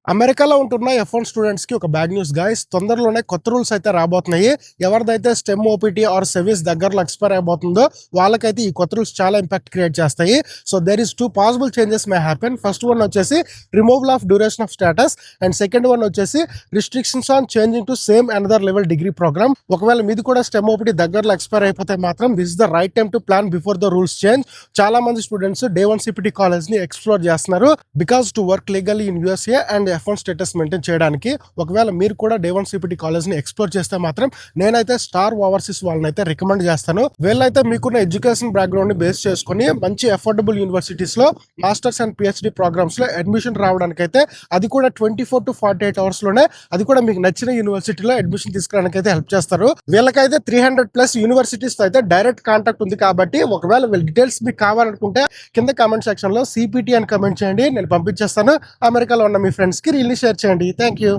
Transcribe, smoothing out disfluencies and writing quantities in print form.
అమెరికాలో ఉంటున్న F1 students కి ఒక బ్యాడ్ న్యూస్ గైస్. తొందరలోనే కొత్త రూల్స్ అయితే రాబోతున్నాయి. ఎవరిదైతే స్టెమ్ ఓపీటీ ఆర్ సెవిస్ దగ్గరలో ఎక్స్పైర్ అయిపోతుందో వాళ్ళకైతే ఈ కొత్త రూల్స్ చాలా ఇంపాక్ట్ క్రియేట్ చేస్తాయి. So there is 2 possible changes may happen. First one వచ్చేసి removal of duration of status and second one వచ్చేసి restrictions on changing to same another level degree programme. ఒకవేళ మీది కూడా స్టెమ్ ఓపీటీ దగ్గరలో expire అయిపోతే మాత్రం this is the right time to plan before the rules change. చాలా మంది students day 1 CPT college ని ఎక్స్ప్లోర్ చేస్తున్నారు because to work legally in USA and F1 status maintain చేయడానికి. ఒకవేళ మీరు కూడా డే 1 సిపిటి కాలేజ్ ని ఎక్స్ప్లోర్ చేస్తే మాత్రం నేనైతే స్టార్ ఓవర్సీస్ వాళ్ళని అయితే రికమెండ్ చేస్తాను. వీళ్ళైతే మీకున్న ఎడ్యుకేషన్ బ్యాక్గ్రౌండ్ ని బేస్ చేసుకుని మంచి అఫోర్డబుల్ యూనివర్సిటీస్ లో మాస్టర్స్ అండ్ పిహెచ్డి ప్రోగ్రామ్స్ లో అడ్మిషన్ రావడానికి అయితే అది కూడా 24 to 48 అవర్స్ లోనే అది కూడా మీకు నచ్చిన యూనివర్సిటీలో అడ్మిషన్ తీసుకురావడానికి అయితే హెల్ప్ చేస్తారు. వీళ్ళకైతే 300+ యూనివర్సిటీస్ తో అయితే డైరెక్ట్ కాంటాక్ట్ ఉంది కాబట్టి ఒకవేళ వీళ్ళ డీటెయిల్స్ మీకు కావాలనుకుంటే కింద కామెంట్ సెక్షన్ లో సిపిటి అని కమెంట్ చేయండి, నేను పంపించేస్తాను. అమెరికాలో ఉన్న మీ ఫ్రెండ్స్ కి రీల్ షేర్ చేయండి. Thank you.